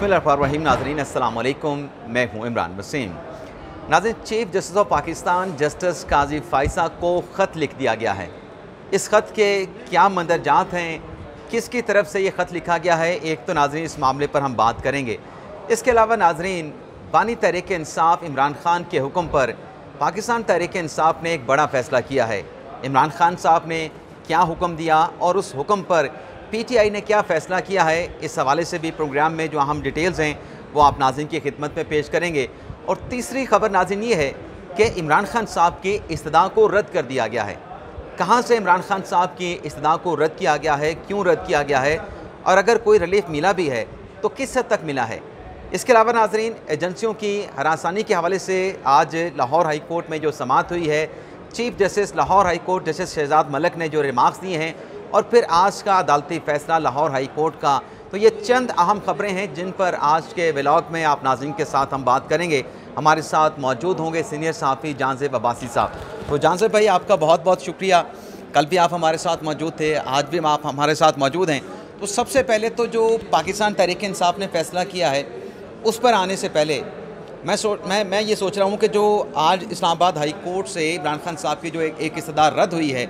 बिस्मिल्लाहिर्रहमानिर्रहीम। नाज़रीन अस्सलाम वालेकुम, मैं हूँ इमरान वसीम। नाज़रीन, chief justice of Pakistan justice Qazi Faiza को ख़त लिख दिया गया है। इस ख़त के क्या मंदरजात हैं, किसकी तरफ से ये ख़त लिखा गया है, एक तो नाज़रीन इस मामले पर हम बात करेंगे। इसके अलावा नाज़रीन, बानी तहरीक इंसाफ इमरान खान के हुक्म पर पाकिस्तान तहरीक इंसाफ ने एक बड़ा फ़ैसला किया है। इमरान खान साहब ने क्या हुक्म दिया और उस हुक्म पर PTI ने क्या फ़ैसला किया है, इस हवाले से भी प्रोग्राम में जो अहम डिटेल्स हैं वो आप नाज़रीन की खिदमत में पेश करेंगे। और तीसरी ख़बर नाज़रीन ये है कि इमरान खान साहब की इस्तदा को रद्द कर दिया गया है। कहाँ से इमरान खान साहब की इस्तदा को रद्द किया गया है, क्यों रद्द किया गया है, और अगर कोई रिलीफ मिला भी है तो किस हद तक मिला है। इसके अलावा नाज़रीन, एजेंसियों की हरासानी के हवाले से आज लाहौर हाई कोर्ट में जो समाअत हुई है, chief justice Lahore high court justice Shahzad Malik ने जो रिमार्क्स दिए हैं और फिर आज का अदालती फ़ैसला लाहौर हाई कोर्ट का, तो ये चंद अहम ख़बरें हैं जिन पर आज के व्लॉग में आप नाज़रीन के साथ हम बात करेंगे। हमारे साथ मौजूद होंगे सीनियर सहाफ़ी जानज़ेब अब्बासी साहब। तो जानज़ेब भाई, आपका बहुत बहुत शुक्रिया। कल भी आप हमारे साथ मौजूद थे, आज भी आप हमारे साथ मौजूद हैं। तो सबसे पहले तो जो पाकिस्तान तहरीक इंसाफ ने फ़ैसला किया है उस पर आने से पहले मैं ये सोच रहा हूँ कि जो आज इस्लामाबाद हाई कोर्ट से इमरान खान साहब की जो एक इस्तदा रद्द हुई है,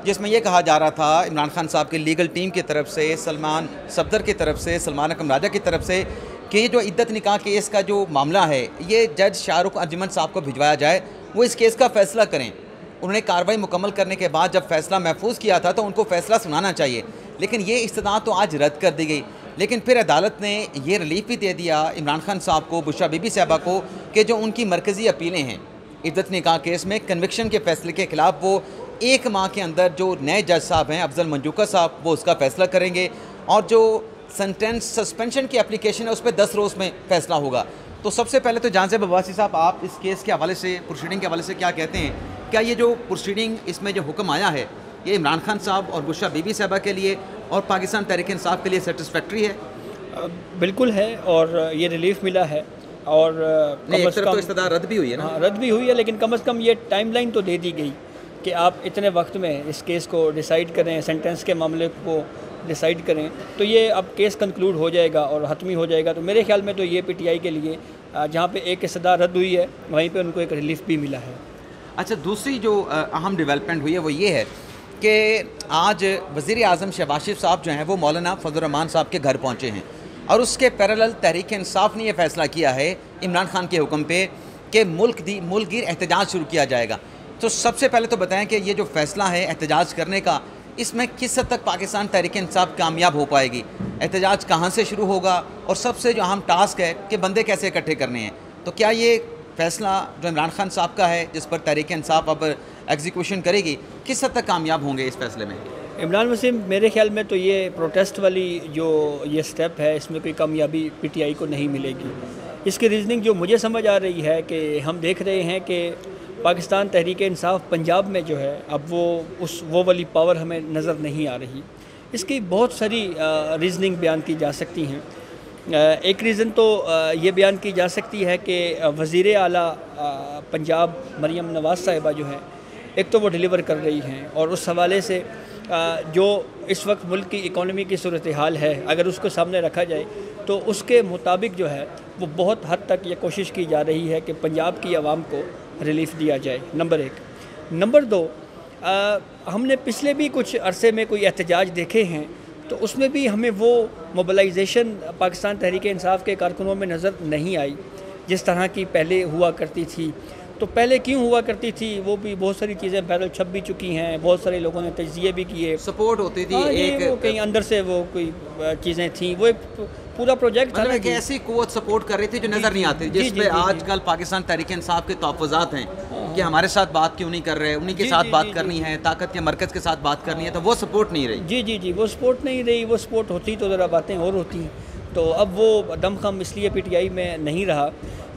जिसमें यह कहा जा रहा था इमरान खान साहब की लीगल टीम की तरफ से, सलमान सफदर की तरफ से, सलमान अकरम राजा की तरफ से, कि ये जो इद्दत निकाह केस का जो मामला है ये जज शाहरुख अंजुमन साहब को भिजवाया जाए, वो इस केस का फ़ैसला करें। उन्होंने कार्रवाई मुकम्मल करने के बाद जब फ़ैसला महफूज किया था तो उनको फ़ैसला सुनाना चाहिए, लेकिन ये इस्तदा तो आज रद्द कर दी गई। लेकिन फिर अदालत ने ये रिलीफ भी दे दिया इमरान खान साहब को, बुशरा बीबी साहबा को, कि जो उनकी मरकज़ी अपीलें हैं इद्दत निकाह केस में कन्विक्शन के फ़ैसले के ख़िलाफ़, वो 1 माह के अंदर जो नए जज साहब हैं अफजल मंजूका साहब, वो उसका फ़ैसला करेंगे, और जो सेंटेंस सस्पेंशन की एप्लीकेशन है उस पर 10 रोज़ में फ़ैसला होगा। तो सबसे पहले तो जानज़ेब अब्बासी साहब, आप इस केस के हवाले से, प्रोसीडिंग के हवाले से क्या कहते हैं? क्या ये जो प्रोसीडिंग, इसमें जो हुक्म आया है, ये इमरान खान साहब और बुशरा बीबी साहबा के लिए और पाकिस्तान तहरीक इंसाफ के लिए सेटिस्फैक्ट्री है? बिल्कुल है, और ये रिलीफ मिला है, और नहीं, एक तरफ तो इस्तदा रद्द भी हुई है ना? हाँ, रद्द भी हुई है, लेकिन कम से कम ये टाइमलाइन तो दे दी गई कि आप इतने वक्त में इस केस को डिसाइड करें, सेंटेंस के मामले को डिसाइड करें, तो ये अब केस कंक्लूड हो जाएगा और हतमी हो जाएगा। तो मेरे ख्याल में तो ये PTI के लिए, जहाँ पे एक इस्तदा रद्द हुई है वहीं पे उनको एक रिलीफ भी मिला है। अच्छा, दूसरी जो अहम डेवलपमेंट हुई है वो ये है कि आज वज़ीर आज़म शहबाज शरीफ साहब जो हैं वो मौलाना फजल रहमान साहब के घर पहुँचे हैं, और उसके पैरेलल तहरीक इंसाफ ने यह फ़ैसला किया है इमरान खान के हुक्म पे कि मुल्कगीर एहतजाज शुरू किया जाएगा। तो सबसे पहले तो बताएं कि ये जो फ़ैसला है एहतजाज करने का, इसमें किस हद तक पाकिस्तान तहरीक इंसाफ कामयाब हो पाएगी? एहतजाज कहाँ से शुरू होगा, और सबसे जो अहम टास्क है कि बंदे कैसे इकट्ठे करने हैं, तो क्या ये फ़ैसला जो इमरान खान साहब का है जिस पर तहरीक इंसाफ अब एग्जीक्यूशन करेगी, किस हद तक कामयाब होंगे इस फैसले में? इमरान वसीम, मेरे ख्याल में तो ये प्रोटेस्ट वाली जो ये स्टेप है, इसमें कोई कामयाबी PTI को नहीं मिलेगी। इसकी रीज़निंग जो मुझे समझ आ रही है कि हम देख रहे हैं कि पाकिस्तान तहरीक इंसाफ पंजाब में जो है अब वो वाली पावर हमें नज़र नहीं आ रही। इसकी बहुत सारी रीज़निंग बयान की जा सकती हैं। एक रीज़न तो ये बयान की जा सकती है कि वज़ीर आला पंजाब मरियम नवाज़ साहिबा जो है, एक तो वो डिलीवर कर रही हैं, और उस हवाले से जो इस वक्त मुल्क की इकॉनमी की सूरत हाल है, अगर उसको सामने रखा जाए तो उसके मुताबिक जो है वो बहुत हद तक ये कोशिश की जा रही है कि पंजाब की आवाम को रिलीफ दिया जाए, नंबर 1। नंबर 2, हमने पिछले भी कुछ अरसे में कोई एहतजाज देखे हैं, तो उसमें भी हमें वो मोबिलाइजेशन पाकिस्तान तहरीक इंसाफ के कारकुनों में नज़र नहीं आई जिस तरह की पहले हुआ करती थी। तो पहले क्यों हुआ करती थी, वो भी बहुत सारी चीज़ें बहरहाल छप भी चुकी हैं, बहुत सारे लोगों ने तज्जिए भी किए, सपोर्ट होती थी, वो कहीं अंदर से वो कोई चीज़ें थी, वो एक पूरा प्रोजेक्ट था, मतलब ऐसी कुव्वत सपोर्ट कर रही थी जो नज़र नहीं आती, जिस पे आजकल पाकिस्तान तहरीक इंसाफ के तहफ़्फ़ुज़ात हैं कि हमारे साथ बात क्यों नहीं कर रहे, उन्हीं के साथ बात करनी है, ताकत के मरकज़ के साथ बात करनी है, तो वो सपोर्ट नहीं रही। जी, वो सपोर्ट नहीं रही। वो सपोर्ट होती तो ज़रा बातें और होती, तो अब वो दमखम इसलिए PTI में नहीं रहा।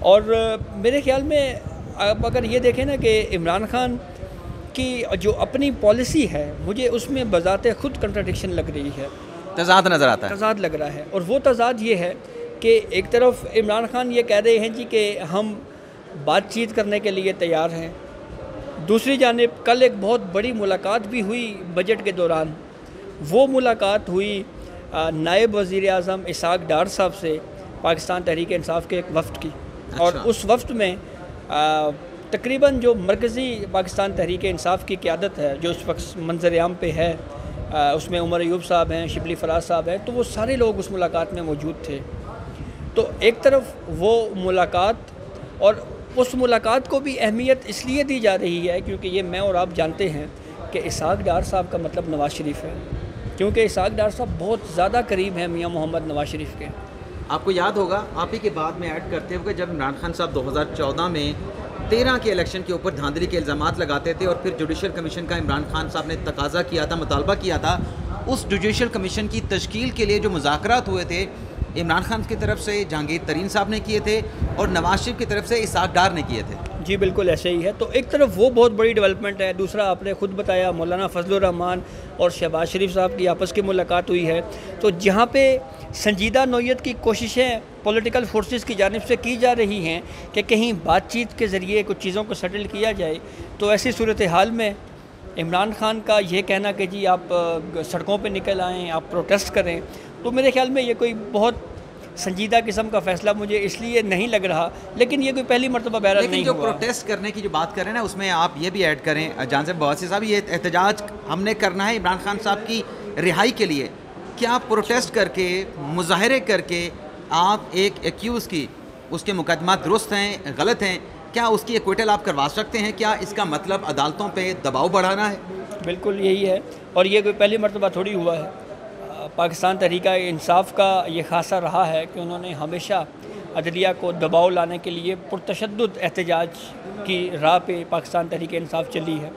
और मेरे ख्याल में अब अगर ये देखें ना कि इमरान खान की जो अपनी पॉलिसी है, मुझे उसमें बज़ाते ख़ुद कंट्राडिक्शन लग रही है, तज़ाद नज़र आता है, तज़ाद लग रहा है। और वो तज़ाद ये है कि एक तरफ इमरान खान ये कह रहे हैं जी कि हम बातचीत करने के लिए तैयार हैं, दूसरी जानिब कल एक बहुत बड़ी मुलाकात भी हुई बजट के दौरान। वो मुलाकात हुई नायब वज़ीर आज़म इसहाक़ डार साहब से, पाकिस्तान तहरीक इंसाफ के एक वफ्द की। अच्छा। और उस वफ्द में तकरीबन जो मरकज़ी पाकिस्तान तहरीक इंसाफ की क़यादत है जो इस वक्त मंजर आम पे है, उसमें उमर अयूब साहब हैं, शिबली फराज साहब हैं, तो वो सारे लोग उस मुलाकात में मौजूद थे। तो एक तरफ वो मुलाकात, और उस मुलाकात को भी अहमियत इसलिए दी जा रही है क्योंकि ये मैं और आप जानते हैं कि इसहाक डार साहब का मतलब नवाज शरीफ है, क्योंकि इसहाक डार साहब बहुत ज़्यादा करीब हैं मियाँ मोहम्मद नवाज शरीफ के। आपको याद होगा, आप ही के बाद में ऐड करते हुए, जब इमरान खान साहब 2014 में 13 के इलेक्शन के ऊपर धांधली के इल्ज़ामात लगाते थे और फिर जुडिशल कमीशन का इमरान खान साहब ने तकाजा किया था, मुतालबा किया था, उस जुडिशल कमीशन की तश्कील के लिए जो मुज़ाकरात हुए थे इमरान खान की तरफ से जहांगीर तरीन साहब ने किए थे और नवाज शरीफ की तरफ से इसहाक डार ने किए थे। जी बिल्कुल ऐसे ही है। तो एक तरफ वो बहुत बड़ी डेवलपमेंट है, दूसरा आपने खुद बताया मौलाना फजलुर रहमान और शहबाज शरीफ साहब की आपस की मुलाकात हुई है। तो जहाँ पे संजीदा नौयत की कोशिशें पॉलिटिकल फोर्सेस की जानिब से की जा रही हैं कि कहीं बातचीत के ज़रिए कुछ चीज़ों को सेटल किया जाए, तो ऐसी सूरत हाल में इमरान खान का ये कहना कि जी आप सड़कों पे निकल आएँ, आप प्रोटेस्ट करें, तो मेरे ख्याल में ये कोई बहुत संजीदा किस्म का फ़ैसला मुझे इसलिए नहीं लग रहा। लेकिन ये कोई पहली मरतबा बहरहाल नहीं जो हुआ। प्रोटेस्ट करने की जो बात कर रहे हैं ना, उसमें आप ये भी ऐड करें जान से बवासी साहब, ये एहतजाज हमने करना है इमरान खान साहब की रिहाई के लिए। क्या प्रोटेस्ट करके, मुजाहरे करके आप एक एक्यूज़ की, उसके मुकदमा दुरुस्त हैं, गलत हैं, क्या उसकी एक्विटल आप करवा सकते हैं? क्या इसका मतलब अदालतों पे दबाव बढ़ाना है? बिल्कुल यही है, और ये कोई पहली मरतबा थोड़ी हुआ है। पाकिस्तान तहरीका इंसाफ का ये खासा रहा है कि उन्होंने हमेशा अदलिया को दबाव लाने के लिए पुरतशद्दुद एहतजाज की राह पे पाकिस्तान तहरीक इंसाफ चली है।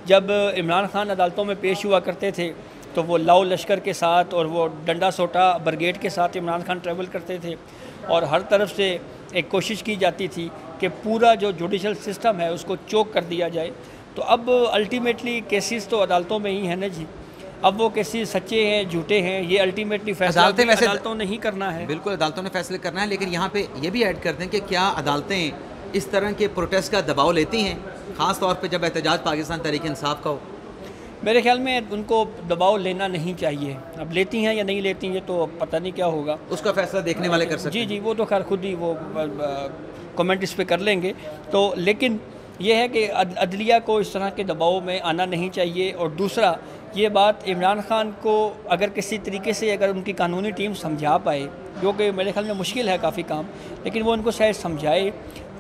जब इमरान खान अदालतों में पेश हुआ करते थे तो वो लाओ लश्कर के साथ और वो डंडा सोटा ब्रिगेड के साथ इमरान खान ट्रैवल करते थे, और हर तरफ से एक कोशिश की जाती थी कि पूरा जो जुडिशल सिस्टम है उसको चोक कर दिया जाए। तो अब अल्टीमेटली केसेस तो अदालतों में ही है ना जी। अब वो केसेस सच्चे हैं झूठे हैं, ये अल्टीमेटली फैसला अदालतों ने ही करना है। बिल्कुल अदालतों ने फैसले करना है, लेकिन यहाँ पे ये भी ऐड करते हैं कि क्या अदालतें इस तरह के प्रोटेस्ट का दबाव लेती हैं, ख़ास तौर पे जब एहतजाज पाकिस्तान तहरीक इंसाफ का हो? मेरे ख्याल में उनको दबाव लेना नहीं चाहिए। अब लेती हैं या नहीं लेती हैं तो पता नहीं क्या होगा, उसका फैसला देखने वाले कर सकते हैं। जी, वो तो खैर खुद ही वो कमेंट इस पर कर लेंगे। तो लेकिन ये है कि अदलिया को इस तरह के दबाव में आना नहीं चाहिए। और दूसरा ये बात, इमरान खान को अगर किसी तरीके से अगर उनकी कानूनी टीम समझा पाए, जो कि मेरे ख्याल में मुश्किल है काफ़ी काम, लेकिन वो उनको शायद समझाए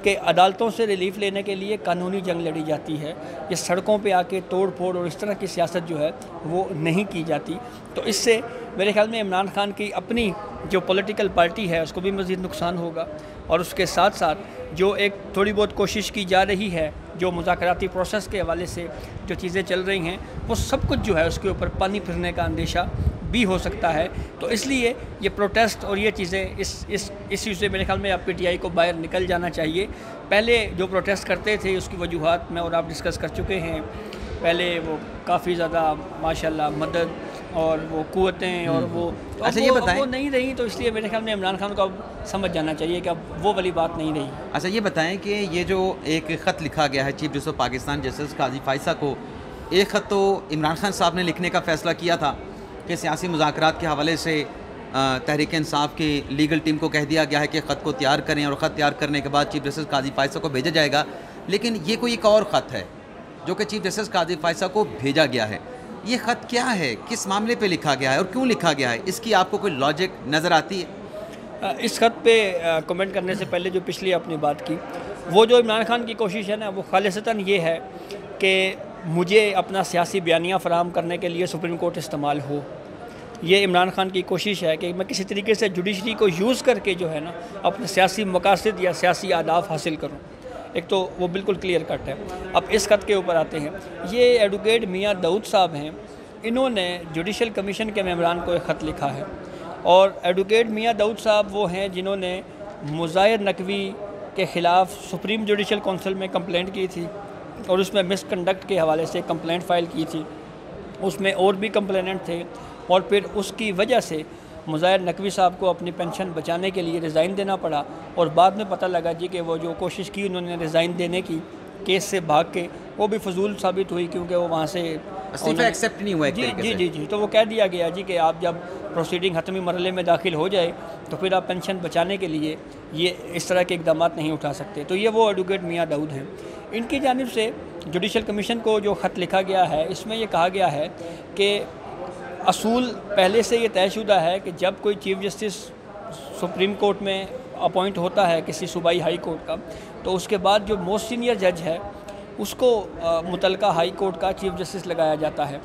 कि अदालतों से रिलीफ लेने के लिए कानूनी जंग लड़ी जाती है, ये सड़कों पे आके तोड़ फोड़ और इस तरह की सियासत जो है वो नहीं की जाती। तो इससे मेरे ख्याल में इमरान खान की अपनी जो पॉलिटिकल पार्टी है उसको भी मज़ीद नुकसान होगा, और उसके साथ साथ जो एक थोड़ी बहुत कोशिश की जा रही है, जो मुज़ाकराती प्रोसेस के हवाले से जो चीज़ें चल रही हैं, वो सब कुछ जो है उसके ऊपर पानी फिरने का अंदेशा भी हो सकता है। तो इसलिए ये प्रोटेस्ट और ये चीज़ें इस इश्यू से मेरे ख्याल में आप PTI को बाहर निकल जाना चाहिए। पहले जो प्रोटेस्ट करते थे उसकी वजूहात मैं और आप डिस्कस कर चुके हैं। पहले वो काफ़ी ज़्यादा माशाल्लाह मदद और वो कुव्वतें और वो, तो अच्छा ये बताएं, वो नहीं रही, तो इसलिए मेरे ख्याल में इमरान खान को अब समझ जाना चाहिए कि अब वो वाली बात नहीं रही। अच्छा ये बताएं कि ये जो एक ख़त लिखा गया है chief justice of Pakistan justice Qazi Faisa को, एक ख़त तो इमरान खान साहब ने लिखने का फ़ैसला किया था कि सियासी मुज़ाकरात के हवाले से तहरीक इंसाफ की लीगल टीम को कह दिया गया है कि ख़त को तैयार करें, और ख़त तैयार करने के बाद चीफ जस्टिस काजी फायसा को भेजा जाएगा। लेकिन ये कोई एक और ख़त है जो कि चीफ जस्टिस काजी फायसा को भेजा गया है। ये ख़त क्या है, किस मामले पे लिखा गया है और क्यों लिखा गया है, इसकी आपको कोई लॉजिक नज़र आती है? इस ख़त पे कमेंट करने से पहले जो पिछली आपने बात की, वो जो इमरान खान की कोशिश है ना, वो खालिसतन ये है कि मुझे अपना सियासी बयानिया फ़राहम करने के लिए सुप्रीम कोर्ट इस्तेमाल हो। ये इमरान खान की कोशिश है कि मैं किसी तरीके से जुडिशरी को यूज़ करके जो है ना अपने सियासी मकासद या सियासी अहदाफ हासिल करूँ। एक तो वो बिल्कुल क्लियर कट है। अब इस ख़त के ऊपर आते हैं। ये एडवोकेट मियाँ दाऊद साहब हैं, इन्होंने जुडिशल कमीशन के मेंबरान को एक ख़त लिखा है, और एडवोकेट मियाँ दाऊद साहब वो हैं जिन्होंने मुज़ाहिर नकवी के ख़िलाफ़ सुप्रीम जुडिशल काउंसिल में कंप्लेंट की थी, और उसमें मिसकंडक्ट के हवाले से कंप्लेंट फ़ाइल की थी। उसमें और भी कंप्लेनेंट थे, और फिर उसकी वजह से मुज़ाहिर नकवी साहब को अपनी पेंशन बचाने के लिए रिज़ाइन देना पड़ा, और बाद में पता लगा जी कि वो जो कोशिश की उन्होंने रिज़ाइन देने की, केस से भाग के, वो भी फजूल साबित हुई क्योंकि वो वहाँ से इस्तीफा एक्सेप्ट नहीं हुआ एक जी तरीके जी से। जी जी तो वो कह दिया गया जी कि आप जब प्रोसीडिंग हतमी मरहले में दाखिल हो जाए तो फिर आप पेंशन बचाने के लिए ये इस तरह के इकदाम नहीं उठा सकते। तो ये वो एडवोकेट मियाँ दाऊद हैं, इनकी जानिब से जुडिशल कमीशन को जो ख़त लिखा गया है इसमें ये कहा गया है कि असूल पहले से ये तयशुदा है कि जब कोई चीफ़ जस्टिस सुप्रीम कोर्ट में अपॉइंट होता है किसी सूबाई हाई कोर्ट का, तो उसके बाद जो मोस्ट सीनियर जज है उसको मुतलका हाई कोर्ट का चीफ़ जस्टिस लगाया जाता है।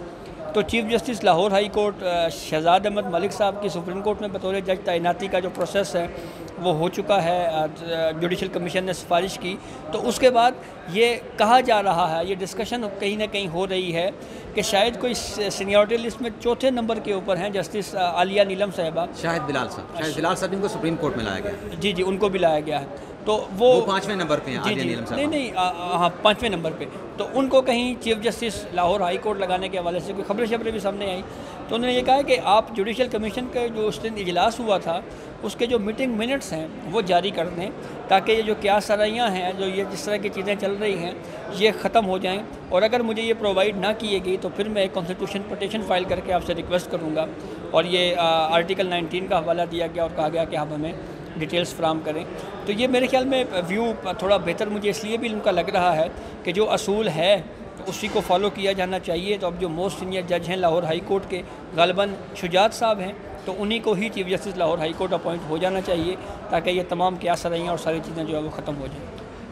तो chief justice Lahore high court Shahzad Ahmad Malik साहब की सुप्रीम कोर्ट में बतौर जज तैनाती का जो प्रोसेस है वो हो चुका है, जुडिशल कमीशन ने सिफारिश की। तो उसके बाद ये कहा जा रहा है, ये डिस्कशन कहीं ना कहीं हो रही है कि शायद कोई सीनियरिटी लिस्ट में चौथे नंबर के ऊपर हैं जस्टिस आलिया नीलम साहिबा, शाहिद बिलाल साहब इनको सुप्रीम कोर्ट में लाया गया। जी जी उनको भी लाया गया है। तो वो 5वें नंबर पे हैं जी आलिया जी नीलम साहब। नहीं हाँ 5वें नंबर पे। तो उनको कहीं chief justice Lahore high court लगाने के हवाले से कोई खबरें भी सामने आई, तो उन्होंने ये कहा कि आप जुडिशल कमीशन का जो उस दिन इजलास हुआ था उसके जो मीटिंग मिनट्स हैं वो जारी कर दें, ताकि ये जो क्या सराइयाँ हैं, जो ये जिस तरह की चीज़ें चल रही हैं, ये ख़त्म हो जाएं। और अगर मुझे ये प्रोवाइड ना किए गई तो फिर मैं एक कॉन्स्टिट्यूशन पटिशन फाइल करके आपसे रिक्वेस्ट करूँगा। और ये आर्टिकल 19 का हवाला दिया गया और कहा गया कि आप हमें डिटेल्स फ्राहम करें। तो ये मेरे ख्याल में व्यू थोड़ा बेहतर मुझे इसलिए भी उनका लग रहा है कि जो असूल है तो उसी को फॉलो किया जाना चाहिए। तो अब जो मोस्ट सीनियर जज हैं लाहौर हाई कोर्ट के गालिबन शुजात साहब हैं, तो उन्हीं को ही chief justice Lahore high court appoint हो जाना चाहिए, ताकि ये तमाम क्या सराइयाँ और सारी चीज़ें जो है वो ख़त्म हो जाएँ।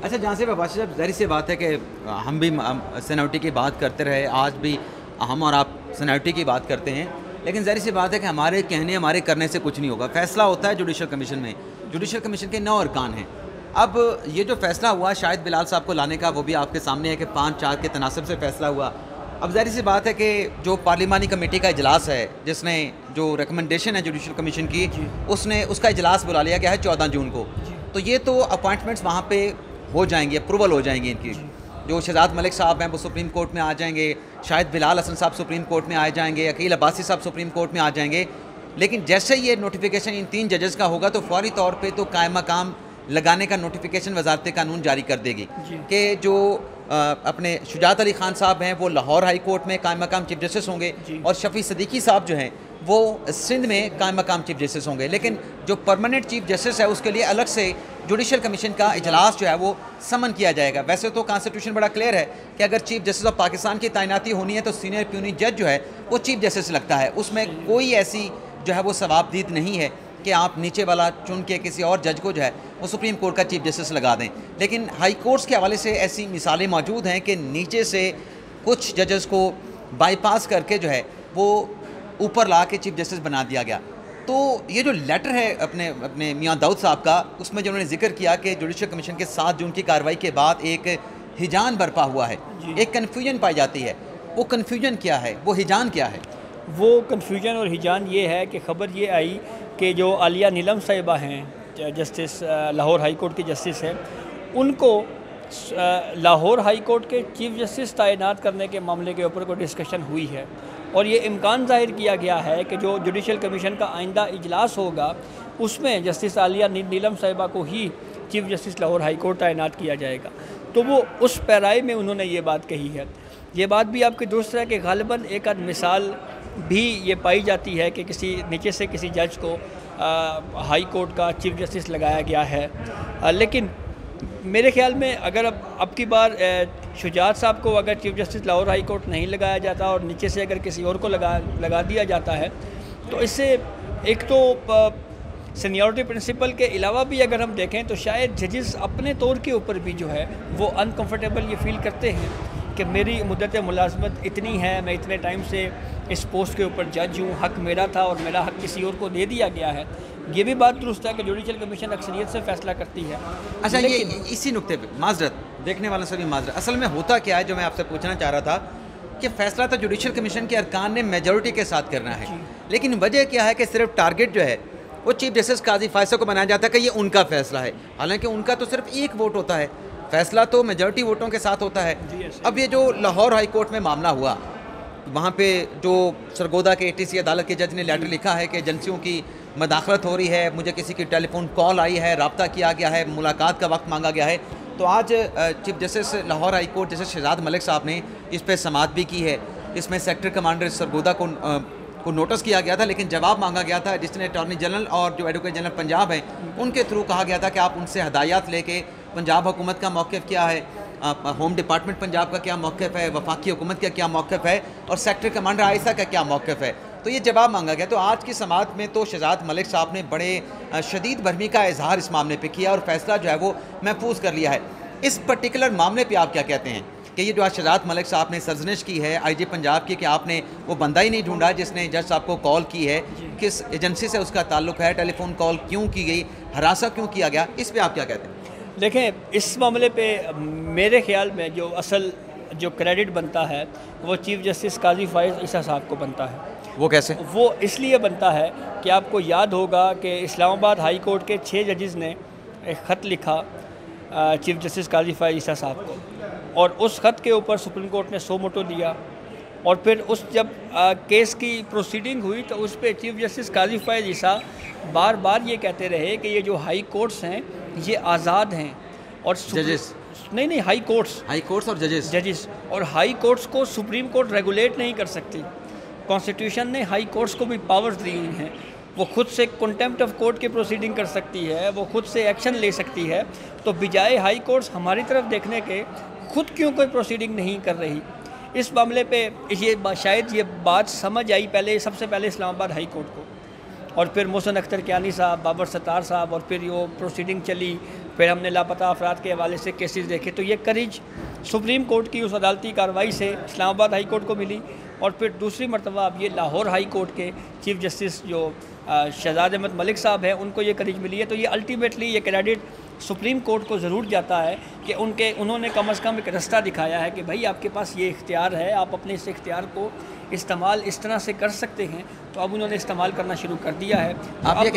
अच्छा जहाँ से बादशाह साहब, ज़ाहिर सी बात है कि हम भी सीनियरिटी की बात करते रहे, आज भी हम और आप सीनियरिटी की बात करते हैं, लेकिन ज़ाहिर सी बात है कि हमारे कहने हमारे करने से कुछ नहीं होगा। फैसला होता है जुडिशल कमीशन में, जुडिशल कमीशन के 9 अरकान हैं। अब ये जो फैसला हुआ शाहिद बिलाल साहब को लाने का, वो भी आपके सामने है कि 5-4 के तनासब से फैसला हुआ। अब ज़ाहिर सी बात है कि जो पार्लिमानी कमेटी का इजलास है, जिसने जो रिकमेंडेशन है जुडिशल कमीशन की, उसका इजलास बुला लिया गया है 14 जून को। तो ये तो अपॉइंटमेंट्स वहाँ पे हो जाएंगी, अप्रूवल हो जाएंगी इनकी। जो शहजाद मलिक साहब हैं वो सुप्रीम कोर्ट में आ जाएंगे, शायद बिलाल हसन साहब सुप्रीम कोर्ट में आ जाएंगे, अकील अब्बासी साहब सुप्रीम कोर्ट में आ जाएंगे। लेकिन जैसे ये नोटिफिकेशन इन 3 जजेस का होगा तो फौरी तौर पे तो कायम मकाम लगाने का नोटिफिकेशन वजारत कानून जारी कर देगी कि जो अपने शुजात अली खान साहब हैं वो लाहौर हाई कोर्ट में कायम मकाम चीफ जस्टिस होंगे और शफी सदीकी साहब जो हैं वो सिंध में कायम मकाम चीफ जस्टिस होंगे। लेकिन जो परमानेंट चीफ जस्टिस है उसके लिए अलग से जुडिशल कमीशन का इजलास जो है वो समन किया जाएगा। वैसे तो कॉन्स्टिट्यूशन बड़ा क्लियर है कि अगर चीफ जस्टिस ऑफ पाकिस्तान की तैनाती होनी है तो सीनियर प्यूनी जज जो है वो चीफ जस्टिस लगता है। उसमें कोई ऐसी जो है वो सवाबदीद नहीं है कि आप नीचे वाला चुन के किसी और जज को जो है वो सुप्रीम कोर्ट का चीफ जस्टिस लगा दें। लेकिन हाई कोर्ट्स के हवाले से ऐसी मिसालें मौजूद हैं कि नीचे से कुछ जजेस को बाईपास करके जो है वो ऊपर ला के चीफ जस्टिस बना दिया गया। तो ये जो लेटर है अपने मियाँ दाऊद साहब का, उसमें जो उन्होंने जिक्र किया कि जुडिशल कमीशन के 7 जून की कार्रवाई के बाद एक हिजान बरपा हुआ है, एक कन्फ्यूजन पाई जाती है। वो कन्फ्यूजन क्या है, वो हिजान क्या है? वो कन्फ्यूजन और हिजान ये है कि ख़बर ये आई कि जो आलिया नीलम साहिबा हैं जस्टिस लाहौर हाई कोर्ट की जस्टिस हैं, उनको लाहौर हाई कोर्ट के चीफ जस्टिस तैनात करने के मामले के ऊपर कोई डिस्कशन हुई है और ये इम्कान ज़ाहिर किया गया है कि जो जुडिशल कमीशन का आइंदा इजलास होगा उसमें जस्टिस आलिया नीलम साहिबा को ही chief justice Lahore high court तैनात किया जाएगा। तो वो उस पैराए में उन्होंने ये बात कही है। ये बात भी आपकी दुरुस्त है कि गालिबन एक आध मिसाल भी ये पाई जाती है कि किसी नीचे से किसी जज को हाई कोर्ट का चीफ जस्टिस लगाया गया है। लेकिन मेरे ख्याल में अगर अब की बार शुजात साहब को अगर chief justice Lahore high court नहीं लगाया जाता और नीचे से अगर किसी और को लगा दिया जाता है तो इससे एक तो सीनियरिटी प्रिंसिपल के अलावा भी अगर हम देखें तो शायद जजेस अपने तौर के ऊपर भी जो है वो अनकंफर्टेबल ये फील करते हैं कि मेरी मुद्दत मुलाजमत इतनी है, मैं इतने टाइम से इस पोस्ट के ऊपर जज हूँ, हक़ मेरा था और मेरा हक़ किसी और को दे दिया गया है। ये भी बात दुरुस्त है कि जुडिशल कमीशन अक्सरियत से फैसला करती है। अच्छा, ये इसी नुक्ते पे माजरत देखने वालों से भी माजरत, असल में होता क्या है जो मैं आपसे पूछना चाह रहा था कि फ़ैसला तो जुडिशल कमीशन के अरकान ने मेजॉरिटी के साथ करना है, लेकिन वजह क्या है कि सिर्फ टारगेट जो है वो चीफ जस्टिस काजी फायसा को बनाया जाता है कि ये उनका फ़ैसला है, हालांकि उनका तो सिर्फ एक वोट होता है, फ़ैसला तो मेजॉरिटी वोटों के साथ होता है। अब ये जो लाहौर हाई कोर्ट में मामला हुआ, वहाँ पे जो सरगोदा के ATC अदालत के जज ने लेटर लिखा है कि एजेंसियों की मदाखलत हो रही है, मुझे किसी की टेलीफोन कॉल आई है, रब्ता किया गया है, मुलाकात का वक्त मांगा गया है, तो तो आज chief justice Lahore high court justice Shahzad Malik साहब ने इस पर समाअत भी की है। इसमें सेक्टर कमांडर सरगोदा को नोटिस किया गया था, लेकिन जवाब मांगा गया था, जिसने अटॉर्नी जनरल और जो एडवोकेट जनरल पंजाब हैं उनके थ्रू कहा गया था कि आप उनसे हदायत लेके पंजाब हुकूमत का मौक़िफ़ क्या है, होम डिपार्टमेंट पंजाब का क्या मौक़िफ़ है, वफाकी हुकूमत का क्या मौक़िफ़ है और सेक्टर कमांडर आयसा का क्या मौक़िफ़ है। तो ये जवाब मांगा गया। तो आज की समाअत में तो शहजाद मलिक साहब ने बड़े शदीद बरहमी का इजहार इस मामले पे किया और फैसला जो है वो महफूज कर लिया है। इस पर्टिकुलर मामले पे आप क्या कहते हैं कि ये जो आज शहजाद मलिक साहब ने सरजनिश की है IG पंजाब की कि आपने वो बंदा ही नहीं ढूंढा जिसने जज साहब को कॉल की है, किस एजेंसी से उसका ताल्लुक है, टेलीफोन कॉल क्यों की गई, हरासा क्यों किया गया, इस पर आप क्या कहते हैं? देखें, इस मामले पे मेरे ख्याल में जो असल जो क्रेडिट बनता है वो चीफ़ जस्टिस काजी फाइज ईसा साहब को बनता है। वो कैसे? वो इसलिए बनता है कि आपको याद होगा कि इस्लामाबाद हाई कोर्ट के 6 जजेस ने एक ख़त लिखा चीफ जस्टिस काजी फाइज ईसा साहब को, और उस ख़त के ऊपर सुप्रीम कोर्ट ने सो मोटो दिया। और फिर उस जब केस की प्रोसीडिंग हुई तो उस पर चीफ जस्टिस काजी फाइज ईसा बार बार ये कहते रहे कि ये जो हाई कोर्ट्स हैं ये आज़ाद हैं और जजेस नहीं हाई कोर्ट्स और जजेस और हाई कोर्ट्स को सुप्रीम कोर्ट रेगुलेट नहीं कर सकती। कॉन्स्टिट्यूशन ने हाई कोर्ट्स को भी पावर्स दी हुई हैं, वो खुद से कंटेम्प्ट ऑफ कोर्ट की प्रोसीडिंग कर सकती है, वो खुद से एक्शन ले सकती है। तो बजाय हाई कोर्ट्स हमारी तरफ देखने के खुद क्यों कोई प्रोसीडिंग नहीं कर रही? इस मामले पे ये शायद ये बात समझ आई सबसे पहले इस्लामाबाद हाई कोर्ट को, और फिर मोहसिन अख्तर कियानी साहब, बाबर सत्तार साहब, और फिर वो प्रोसीडिंग चली, फिर हमने लापता अफराद के हवाले से केसेस देखे। तो ये करीज सुप्रीम कोर्ट की उस अदालती कार्रवाई से इस्लामाबाद हाई कोर्ट को मिली, और फिर दूसरी मरतबा अब ये लाहौर हाई कोर्ट के चीफ जस्टिस जो शहजाद अहमद मलिक साहब हैं उनको ये करीज मिली है। तो ये अल्टीमेटली ये क्रेडिट सुप्रीम कोर्ट को ज़रूर जाता है कि उन्होंने कम अज़ कम एक रास्ता दिखाया है कि भाई आपके पास ये इख्तियार है, आप अपने इस इख्तियार को इस्तेमाल इस तरह से कर सकते हैं। तो अब उन्होंने इस्तेमाल करना शुरू कर दिया है। आप ये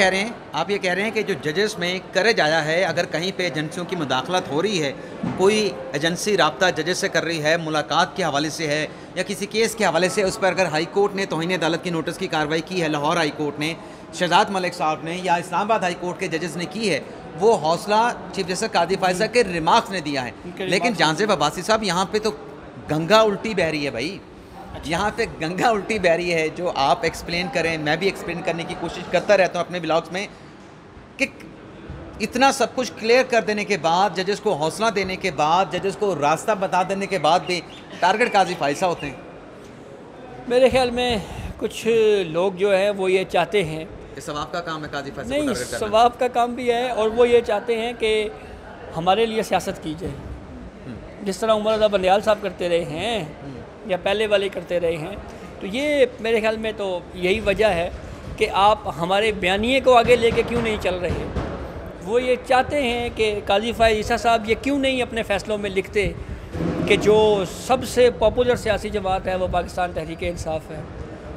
कह रहे हैं कि जो जजेस में करेज आया है, अगर कहीं पे एजेंसियों की मुदाखलत हो रही है, कोई एजेंसी राब्ता जजेस से कर रही है, मुलाकात के हवाले से है या किसी केस के हवाले से, उस पर अगर हाई कोर्ट ने तौहीन अदालत की नोटिस की कार्रवाई की है, लाहौर हाई कोर्ट ने, शहजाद मलिक साहब ने या इस्लामाबाद हाई कोर्ट के जजेस ने की है, वो हौसला चीफ जस्टिस काजी फाइजा के रिमार्क्स ने दिया है। लेकिन जांज़ेब अब्बासी साहब, यहाँ पे तो गंगा उल्टी बह रही है भाई, यहाँ पे गंगा उल्टी बह रही है। जो आप एक्सप्लेन करें, मैं भी एक्सप्लेन करने की कोशिश करता रहता हूँ अपने ब्लॉग्स में, कि इतना सब कुछ क्लियर कर देने के बाद, जजेस को हौसला देने के बाद, जजेस को रास्ता बता देने के बाद भी टारगेट काजी फाइसा होते हैं। मेरे ख्याल में कुछ लोग जो हैं वो ये चाहते हैं, सवाब का काम है काजी फाइसा नहीं, सवाब का काम भी है, और वो ये चाहते हैं कि हमारे लिए सियासत की जाए, जिस तरह उमर रज़ा बंदयाल साहब करते रहे हैं या पहले वाले करते रहे हैं। तो ये मेरे ख्याल में तो यही वजह है कि आप हमारे बयानिए को आगे लेके क्यों नहीं चल रहे। वो ये चाहते हैं कि काजी फाइज ईसा साहब ये क्यों नहीं अपने फ़ैसलों में लिखते कि जो सबसे पॉपुलर सियासी जमात है वो पाकिस्तान तहरीक इंसाफ है।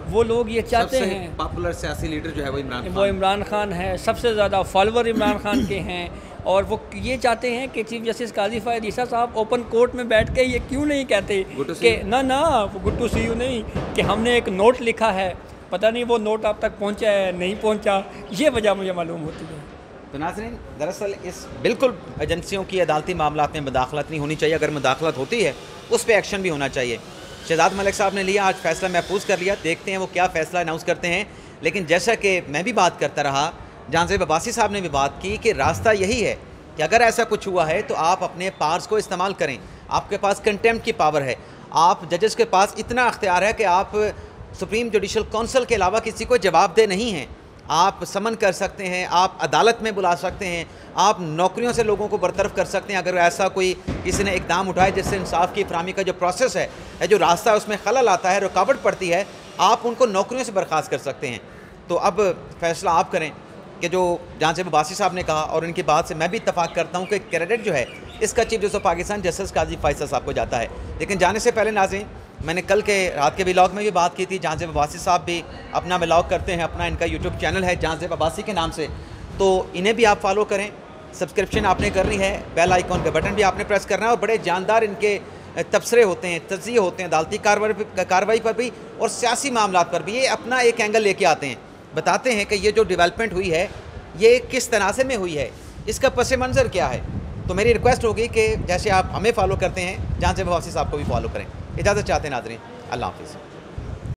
वो लोग ये चाहते हैं, पॉपुलर सियासी लीडर जो है वो इमरान खान है, सबसे ज़्यादा फॉलोवर इमरान खान के हैं, और वो ये चाहते हैं कि चीफ जस्टिस काजी फाइज ईसा साहब ओपन कोर्ट में बैठ के ये क्यों नहीं कहते कि ना गुड टू सी यू नहीं, कि हमने एक नोट लिखा है, पता नहीं वो नोट आप तक पहुंचा है नहीं पहुंचा, ये वजह मुझे मालूम होती है। तो नाज़रीन, दरअसल इस बिल्कुल एजेंसियों की अदालती मामलात में मुदाखलत नहीं होनी चाहिए, अगर मुदाखलत होती है उस पर एक्शन भी होना चाहिए। शहजाद मलिक साहब ने लिया, आज फैसला महफूज कर लिया, देखते हैं वो क्या फ़ैसला अनाउंस करते हैं। लेकिन जैसा कि मैं भी बात करता रहा, जांज़ेब अब्बासी साहब ने भी बात की कि रास्ता यही है कि अगर ऐसा कुछ हुआ है तो आप अपने पावर्स को इस्तेमाल करें। आपके पास कंटेम्प्ट की पावर है, आप जजेस के पास इतना अख्तियार है कि आप सुप्रीम जुडिशल काउंसिल के अलावा किसी को जवाबदेह नहीं हैं। आप समन कर सकते हैं, आप अदालत में बुला सकते हैं, आप नौकरियों से लोगों को बरतरफ कर सकते हैं। अगर ऐसा कोई किसी ने इकदाम उठाए जिससे इंसाफ की फराहमी का जो प्रोसेस है, जो रास्ता है उसमें खलल आता है, रुकावट पड़ती है, आप उनको नौकरियों से बर्खास्त कर सकते हैं। तो अब फैसला आप करें कि जो जांज़ेब अब्बासी साहब ने कहा, और इनकी बात से मैं भी इत्तफाक करता हूँ कि क्रेडिट जो है इसका चीफ जस्टिस पाकिस्तान जस्टिस काजी फाइसा साहब को जाता है। लेकिन जाने से पहले नाज़रीन, मैंने कल के रात के व्लॉग में भी बात की थी, जांज़ेब अब्बासी साहब भी अपना व्लॉग करते हैं, अपना इनका यूट्यूब चैनल है जांज़ेब अब्बासी के नाम से, तो इन्हें भी आप फॉलो करें, सब्सक्रिप्शन आपने करनी है, बेल आइकॉन का बटन भी आपने प्रेस करना है, और बड़े जानदार इनके तबसरे होते हैं, तज़िये होते हैं अदालती कार्रवाई पर भी और सियासी मामलात पर भी। ये अपना एक एंगल लेके आते हैं, बताते हैं कि ये जो डेवलपमेंट हुई है ये किस तनाज़े में हुई है, इसका पस मंज़र क्या है। तो मेरी रिक्वेस्ट होगी कि जैसे आप हमें फॉलो करते हैं, जहाँ से वापसी साहब को भी फॉलो करें। इजाज़त चाहते हैं नाज़रीन, अल्लाह हाफ़िज़।